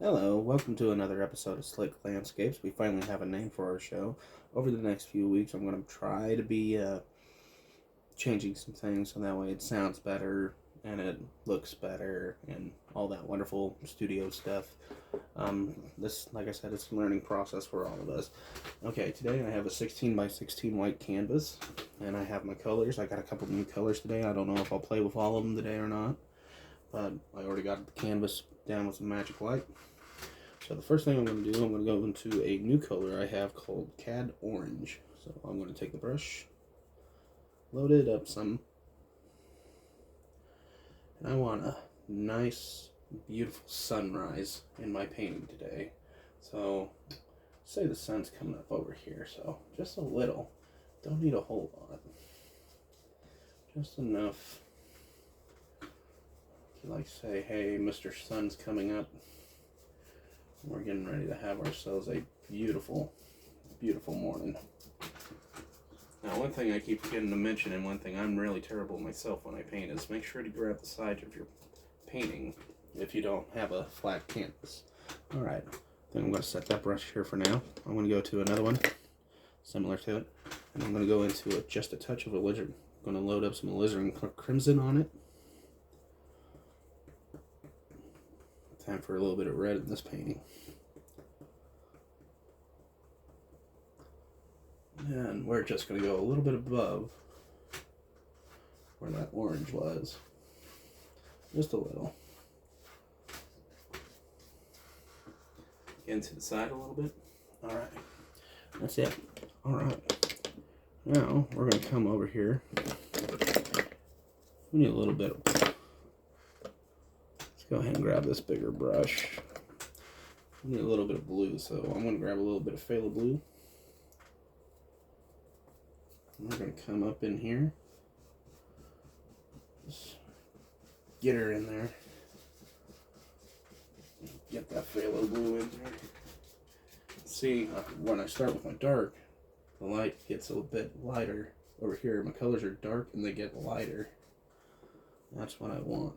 Hello, welcome to another episode of Slick Landscapes. We finally have a name for our show. Over the next few weeks, I'm going to try to be changing some things so that way it sounds better and it looks better and all that wonderful studio stuff. This, like I said, it's a learning process for all of us. Okay, today I have a 16 by 16 white canvas and I have my colors. I got a couple new colors today. I don't know if I'll play with all of them today or not, but I already got the canvas down with some magic light. So the first thing I'm going to do, I'm going to go into a new color I have called Cad Orange. So I'm going to take the brush, load it up some, and I want a nice, beautiful sunrise in my painting today. So say the sun's coming up over here, so just a little. Don't need a whole lot. Just enough to like say, hey, Mr. Sun's coming up. We're getting ready to have ourselves a beautiful, beautiful morning. Now, one thing I keep forgetting to mention, and one thing I'm really terrible myself when I paint, is make sure to grab the sides of your painting if you don't have a flat canvas. Alright, then I'm going to set that brush here for now. I'm going to go to another one, similar to it, and I'm going to go into just a touch of alizarin. I'm going to load up some alizarin crimson on it. Time for a little bit of red in this painting. And we're just going to go a little bit above where that orange was. Just a little. Into the side a little bit. Alright. That's it. Alright. Now, we're going to come over here. We need a little bit of... Go ahead and grab this bigger brush. I need a little bit of blue, so I'm going to grab a little bit of phthalo blue. And we're going to come up in here. Just get her in there. Get that phthalo blue in there. See, when I start with my dark, the light gets a bit lighter. Over here, my colors are dark and they get lighter. That's what I want.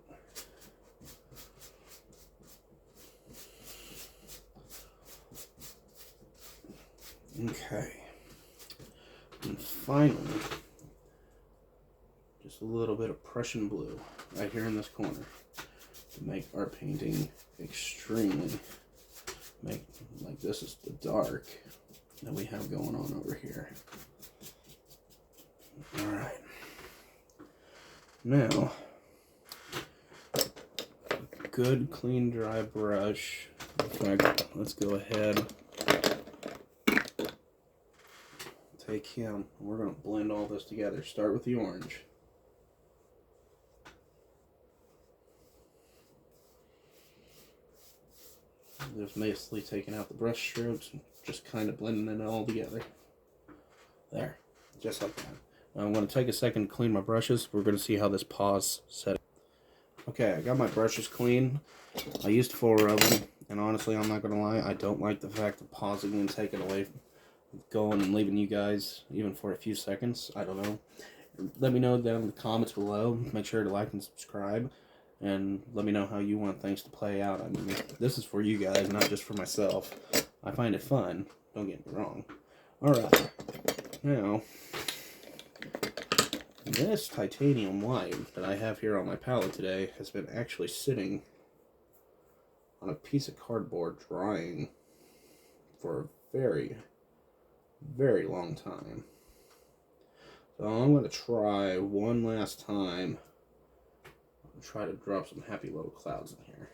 Okay, and finally, just a little bit of Prussian blue right here in this corner to make our painting extremely, like this is the dark that we have going on over here. Alright, now, good clean dry brush. In fact, let's go ahead. Take him, we're going to blend all this together. Start with the orange. Just basically taking out the brush strokes and just kind of blending it all together. There, just like that. Now I'm going to take a second to clean my brushes. We're going to see how this pause set. Okay, I got my brushes clean. I used 4 of them, and honestly, I'm not going to lie, I don't like the fact of pausing and taking away going and leaving you guys even for a few seconds. I don't know. Let me know down in the comments below. Make sure to like and subscribe, and let me know how you want things to play out. I mean, this is for you guys, not just for myself. I find it fun, don't get me wrong. Alright, now this titanium white that I have here on my palette today has been actually sitting on a piece of cardboard drying for a very long time. So I'm going to try one last time. I'll try to drop some happy little clouds in here.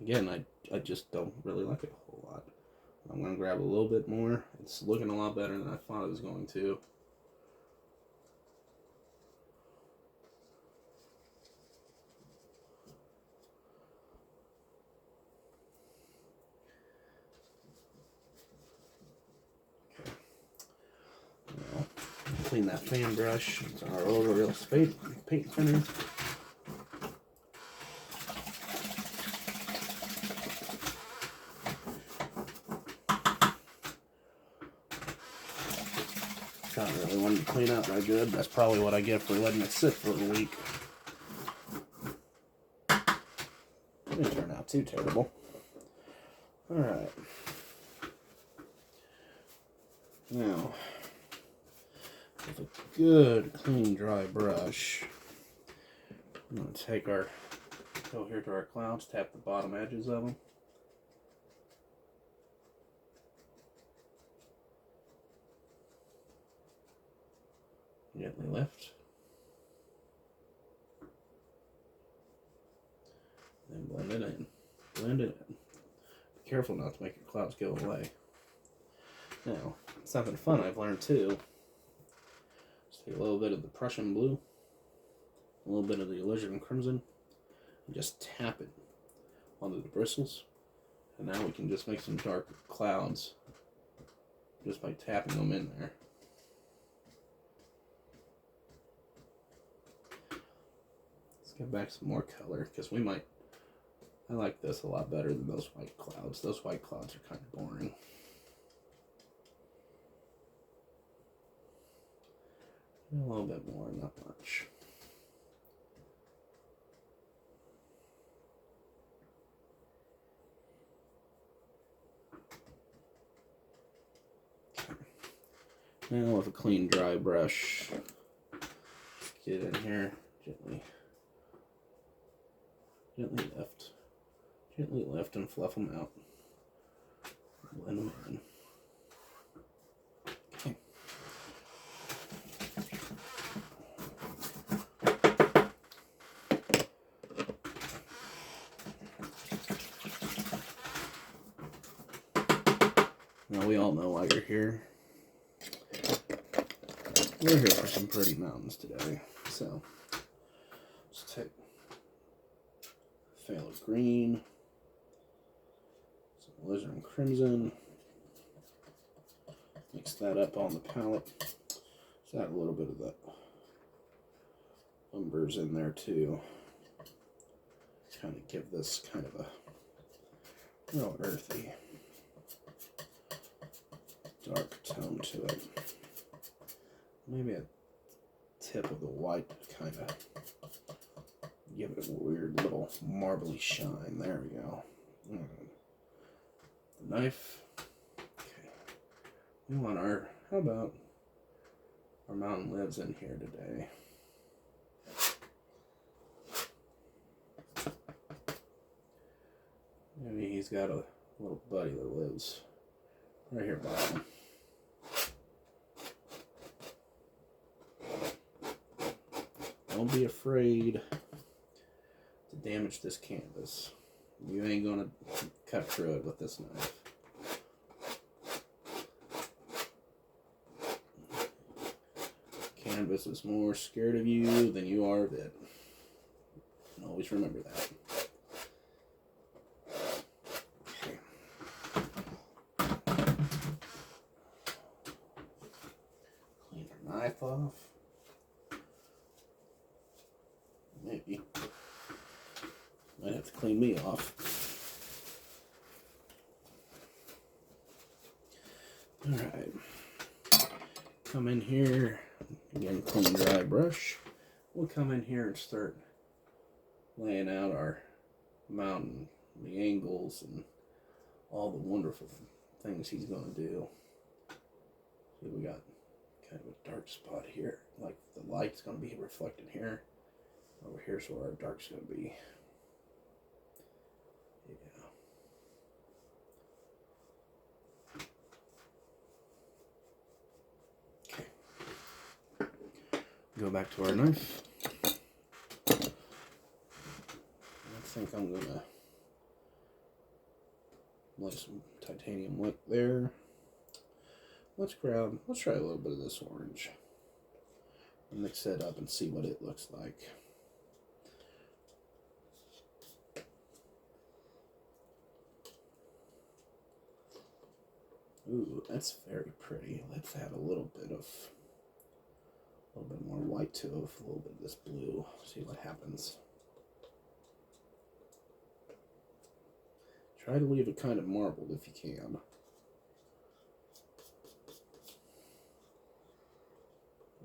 Again, I just don't really like it a whole lot. I'm going to grab a little bit more. It's looking a lot better than I thought it was going to. Clean that fan brush. It's our real paint thinner. Not really wanted to clean up that good. That's probably what I get for letting it sit for a week. didn't turn out too terrible. Alright. Now, with a good, clean, dry brush, I'm going to go here to our clouds, tap the bottom edges of them. Gently lift. Then blend it in. Blend it in. Be careful not to make your clouds go away. Now, something fun I've learned too. Just take a little bit of the Prussian blue, a little bit of the alizarin crimson, and just tap it onto the bristles. And now we can just make some dark clouds just by tapping them in there. Let's get back some more color, because I like this a lot better than those white clouds. Those white clouds are kind of boring. A little bit more, not much. Now with a clean, dry brush, get in here, gently lift and fluff them out. Blend them in. Okay. Now we all know why you're here. We're here for some pretty mountains today. So let's take phthalo green, some alizarin crimson, mix that up on the palette. Let's add a little bit of that umbers in there too. Kind of give this kind of a real earthy, dark tone to it. Maybe a tip of the white to kind of give it a weird little marbly shine. There we go. The knife. Okay. We want how about our mountain lives in here today? Maybe he's got a little buddy that lives right here by him. Don't be afraid to damage this canvas. You ain't gonna cut through it with this knife. Canvas is more scared of you than you are of it. And always remember that. Okay. Clean our knife off. Maybe. Might have to clean me off. Alright. Come in here. Again, clean dry brush. We'll come in here and start laying out our mountain, the angles, and all the wonderful things he's going to do. See, we got kind of a dark spot here. Like the light's going to be reflected here. Over here's where our dark's going to be. Yeah. Okay. Go back to our knife. I think I'm going to lay some titanium lip there. Let's try a little bit of this orange. Mix it up and see what it looks like. Ooh, that's very pretty. Let's add a little bit more white to it with a little bit of this blue. See what happens. Try to leave it kind of marbled if you can.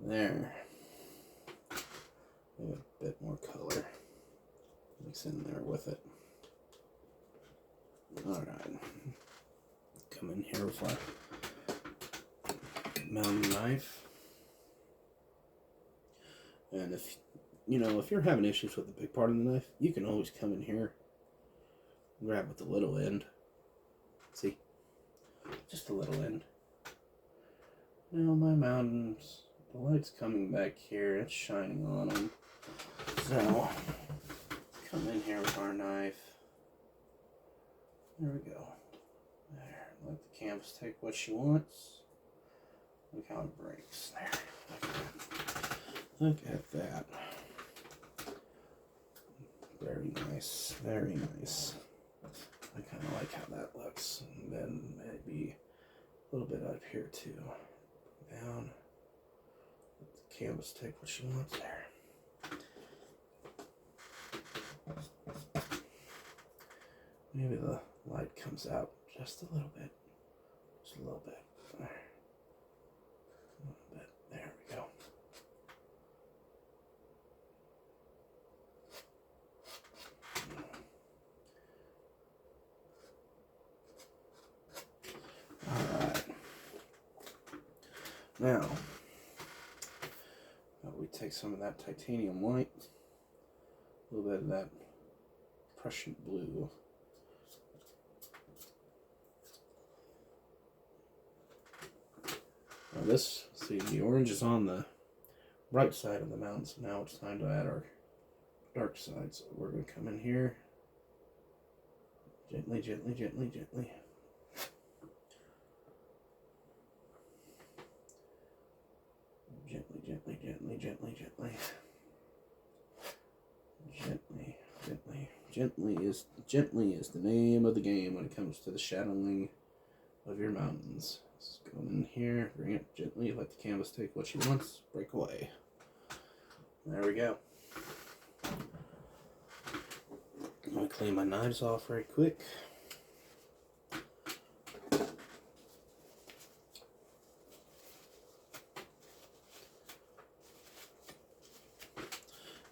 There. Maybe a bit more color. Mix in there with it. Alright. Come in here with our mountain knife. And if you're having issues with the big part of the knife, you can always come in here, grab with the little end. See? Just the little end. Now my mountains, the light's coming back here, it's shining on them. So, come in here with our knife. There we go. There. Let the canvas take what she wants. Look how it breaks. There. Look at that. Very nice. Very nice. I kind of like how that looks. And then maybe a little bit up here too. Down. Let the canvas take what she wants there. Maybe the light comes out just a little bit. Just a little bit. There. A little bit. There we go. Alright. Now, we take some of that titanium white, a little bit of that Prussian blue. Now this, see, the orange is on the bright side of the mountain, so now it's time to add our dark side. So we're going to come in here, gently, gently, gently, gently. Gently, gently, gently, gently, gently. Gently, gently. Gently is the name of the game when it comes to the shadowing of your mountains. Let's go in here, bring it gently, let the canvas take what she wants, break away. There we go. I'm going to clean my knives off very quick.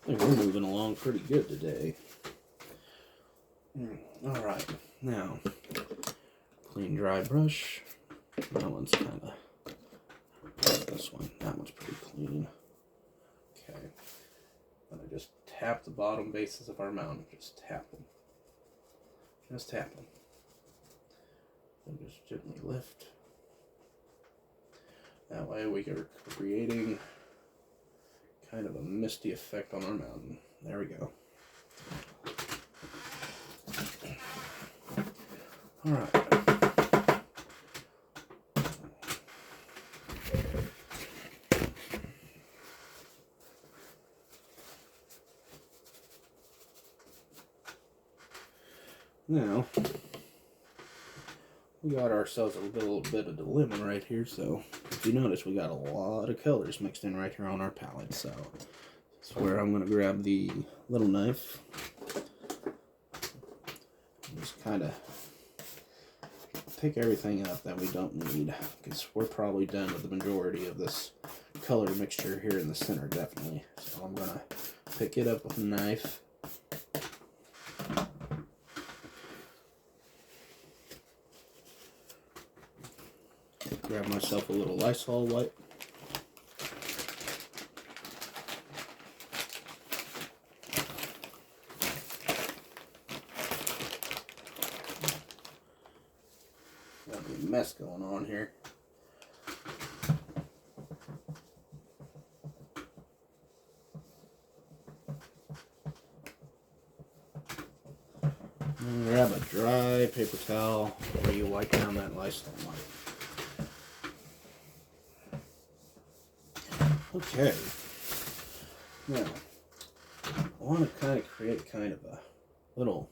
I think we're moving along pretty good today. Alright, now, clean dry brush. That one's kind of, this one, that one's pretty clean. Okay, I'm going to just tap the bottom bases of our mountain, just tap them. Just tap them. And just gently lift. That way we are creating kind of a misty effect on our mountain. There we go. Alright. Now, we got ourselves a little bit of dilemma right here, so if you notice, we got a lot of colors mixed in right here on our palette, so that's where I'm going to grab the little knife and just kind of pick everything up that we don't need, because we're probably done with the majority of this color mixture here in the center, definitely. So I'm going to pick it up with a knife. Grab myself a little Lysol wipe. Got a mess going on here. And grab a dry paper towel where you wipe down that Lysol wipe. Okay, now I want to kind of create kind of a little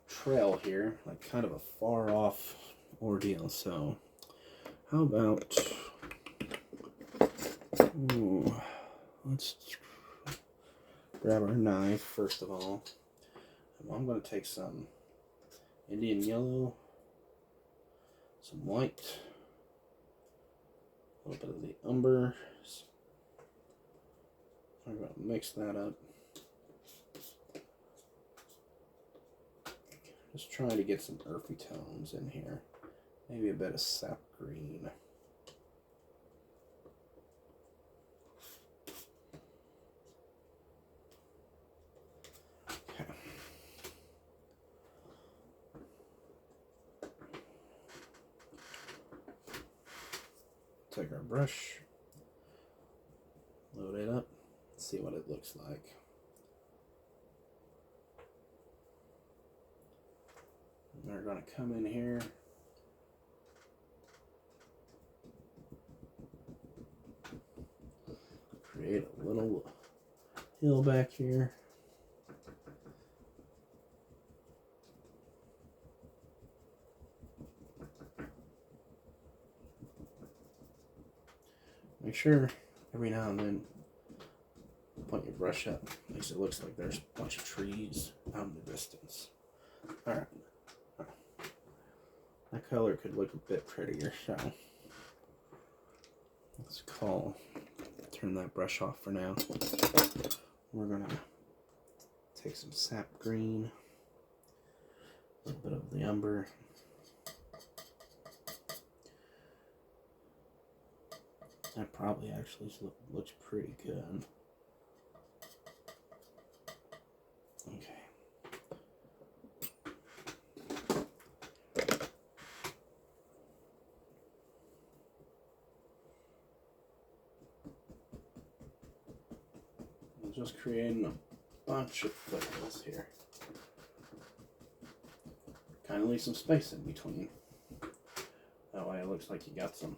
trail here, like kind of a far off ordeal. So how about, let's grab our knife first of all. I'm going to take some Indian yellow, some white, a little bit of the umber. I'm going to mix that up. Just trying to get some earthy tones in here. Maybe a bit of sap green. Okay. Take our brush, load it up, see what it looks like. And we're going to come in here. Create a little hill back here. Make sure every now and then point your brush up. Makes it look like there's a bunch of trees out in the distance. Alright. That color could look a bit prettier, so let's turn that brush off for now. We're gonna take some sap green, a little bit of the umber. That probably actually looks pretty good. Okay. I'm just creating a bunch of foothills here. Kind of leave some space in between. That way it looks like you got some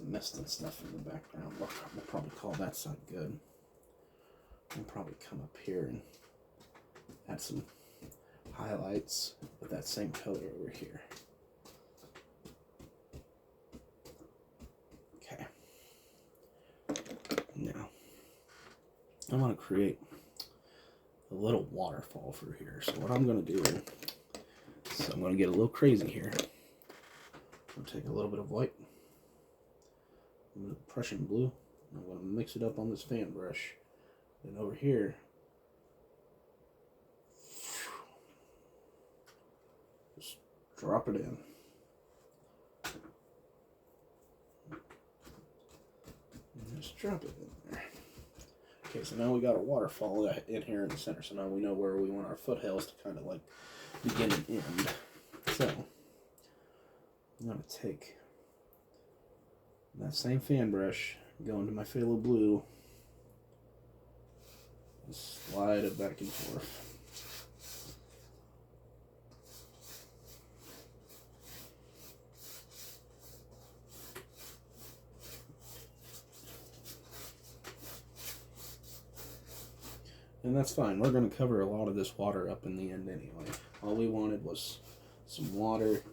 mist and stuff in the background. We'll probably call that side good. We'll probably come up here and add some highlights with that same color over here. Okay. Now, I want to create a little waterfall through here. So what I'm going to do is I'm going to get a little crazy here. I'm going to take a little bit of white, a little Prussian blue, and I'm going to mix it up on this fan brush. And over here, just drop it in. And just drop it in there. Okay, so now we got a waterfall in here in the center. So now we know where we want our foothills to kind of like begin and end. So I'm going to take that same fan brush, go into my phthalo blue, and slide it back and forth. And that's fine. We're going to cover a lot of this water up in the end anyway. All we wanted was some water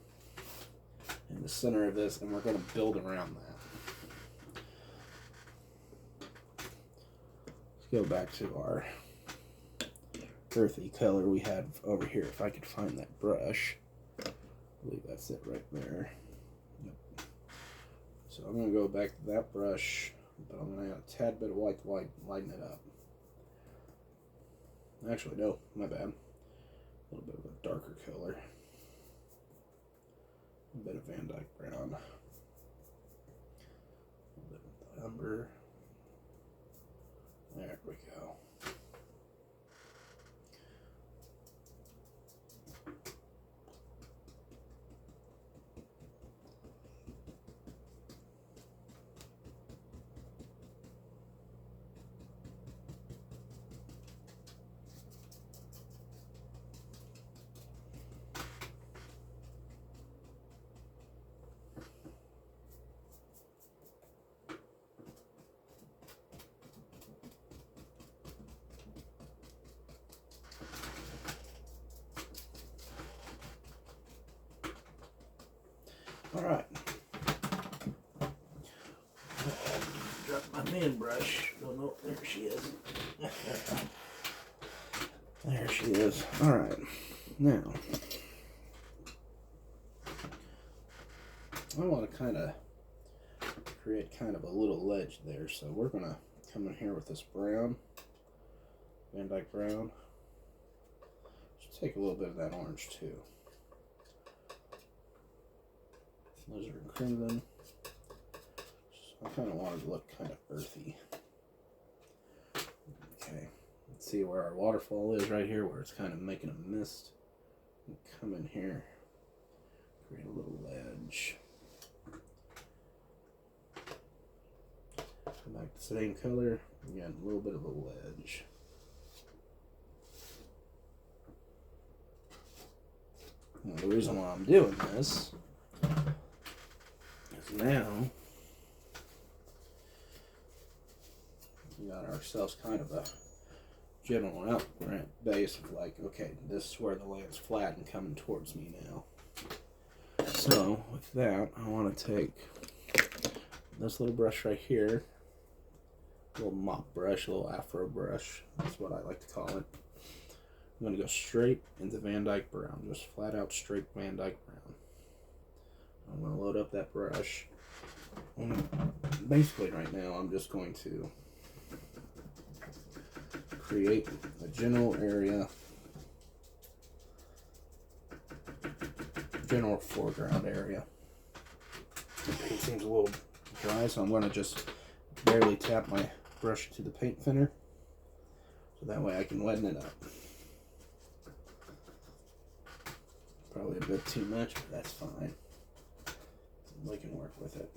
in the center of this, and we're going to build around that. Let's go back to our earthy color we had over here. If I could find that brush. I believe that's it right there. Yep. So I'm going to go back to that brush, but I'm going to add a tad bit of white to lighten it up. Actually, no, my bad. A little bit of a darker color. A bit of Van Dyke brown. A little bit of the umber. There we go. All right. Drop my man brush. Oh no, there she is. There she is. All right. Now, I want to kind of create kind of a little ledge there. So we're going to come in here with this brown, Van Dyke brown. Just take a little bit of that orange too. Lizard and crimson. I kind of want it to look kind of earthy. Okay, let's see where our waterfall is right here, where it's kind of making a mist. And come in here, create a little ledge. Come back to the same color, again, a little bit of a ledge. Now, the reason why I'm doing this is now we got ourselves kind of a general outline base of like, okay, this is where the land's flat and coming towards me now. So with that, I want to take this little brush right here, a little mop brush, a little afro brush, that's what I like to call it. I'm going to go straight into Van Dyke Brown, just flat out straight Van Dyke Brown. I'm going to load up that brush. Basically right now I'm just going to create a general area, general foreground area. The paint seems a little dry, so I'm going to just barely tap my brush to the paint thinner, so that way I can weten it up. Probably a bit too much, but that's fine. We can work with it.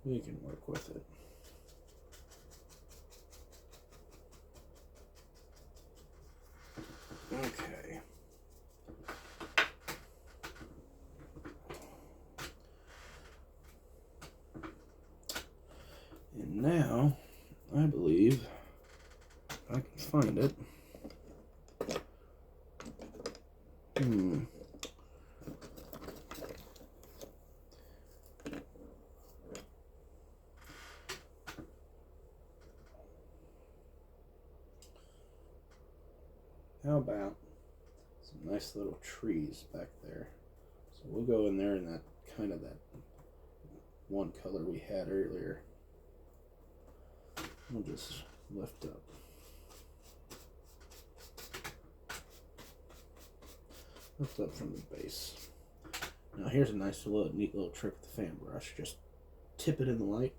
We can work with it. Okay. And now, I believe I can find it. How about some nice little trees back there? So we'll go in there in that kind of that one color we had earlier. We'll just lift up. Lift up from the base. Now here's a nice little neat little trick with the fan brush. Just tip it in the light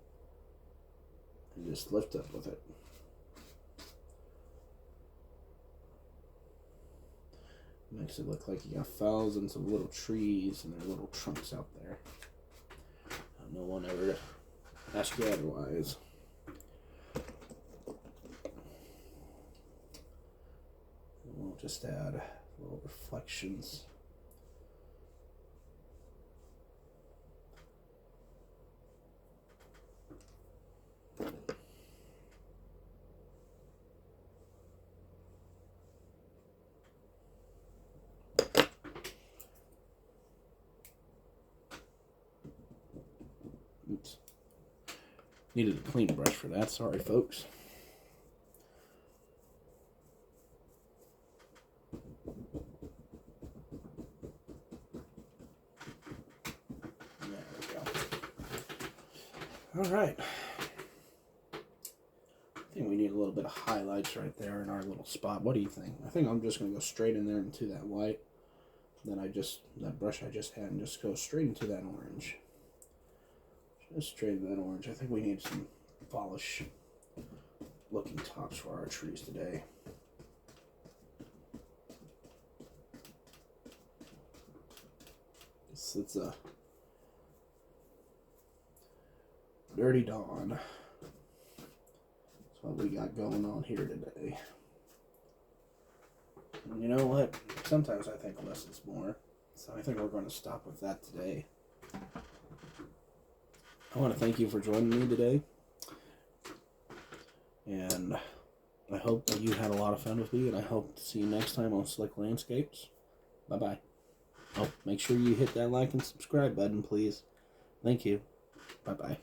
and just lift up with it. Makes it look like you got thousands of little trees and their little trunks out there. No one ever asked you otherwise. And we'll just add little reflections. Oops. Needed a clean brush for that. Sorry, folks. There we go. All right. I think we need a little bit of highlights right there in our little spot. What do you think? I think I'm just going to go straight in there into that white. Then that brush I just had, and just go straight into that orange. Just straight into that orange. I think we need some polish looking tops for our trees today. It's a dirty dawn. That's what we got going on here today. And you know what? Sometimes I think less is more. So I think we're going to stop with that today. I want to thank you for joining me today. And I hope that you had a lot of fun with me. And I hope to see you next time on Slick Landscapes. Bye-bye. Oh, make sure you hit that like and subscribe button, please. Thank you. Bye-bye.